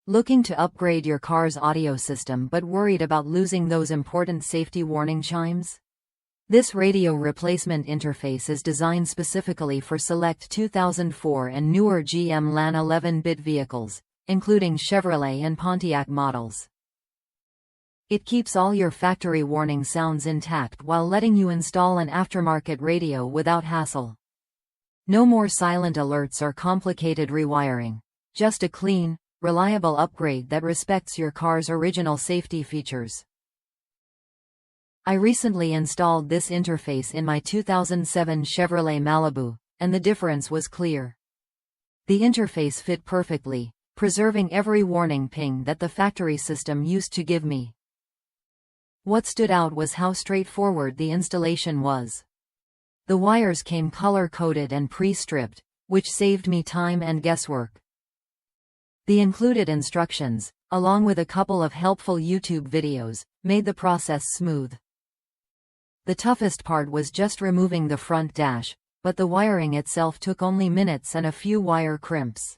Looking to upgrade your car's audio system but worried about losing those important safety warning chimes? This radio replacement interface is designed specifically for select 2004 and newer GM LAN 11-bit vehicles, including Chevrolet and Pontiac models. It keeps all your factory warning sounds intact while letting you install an aftermarket radio without hassle. No more silent alerts or complicated rewiring. Just a clean, reliable upgrade that respects your car's original safety features. I recently installed this interface in my 2007 Chevrolet Malibu, and the difference was clear. The interface fit perfectly, preserving every warning ping that the factory system used to give me. What stood out was how straightforward the installation was. The wires came color-coded and pre-stripped, which saved me time and guesswork. The included instructions, along with a couple of helpful YouTube videos, made the process smooth. The toughest part was just removing the front dash, but the wiring itself took only minutes and a few wire crimps.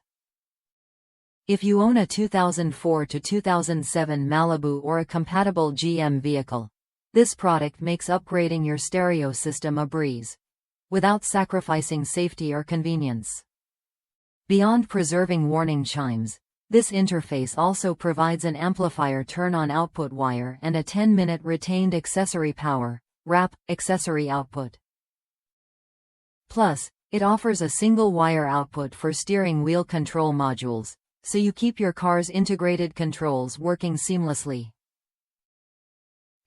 If you own a 2004 to 2007 Malibu or a compatible GM vehicle, this product makes upgrading your stereo system a breeze, without sacrificing safety or convenience. Beyond preserving warning chimes, this interface also provides an amplifier turn-on output wire and a 10-minute retained accessory power (RAP) accessory output. Plus, it offers a single-wire output for steering wheel control modules, so you keep your car's integrated controls working seamlessly.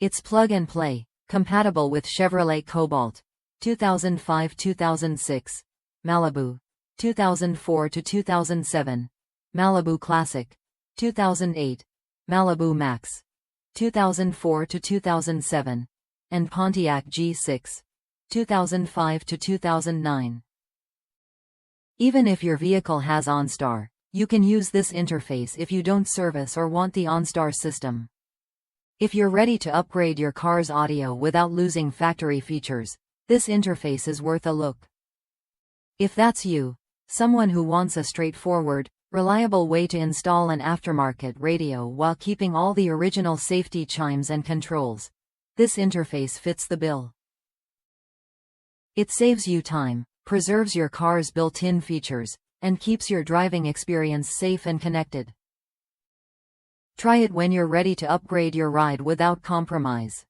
It's plug-and-play, compatible with Chevrolet Cobalt, 2005-2006, Malibu, 2004 to 2007, Malibu Classic, 2008, Malibu Max, 2004 to 2007, and Pontiac G6, 2005 to 2009. Even if your vehicle has OnStar, you can use this interface if you don't service or want the OnStar system. If you're ready to upgrade your car's audio without losing factory features, this interface is worth a look. If that's you, someone who wants a straightforward, reliable way to install an aftermarket radio while keeping all the original safety chimes and controls, this interface fits the bill. It saves you time, preserves your car's built-in features, and keeps your driving experience safe and connected. Try it when you're ready to upgrade your ride without compromise.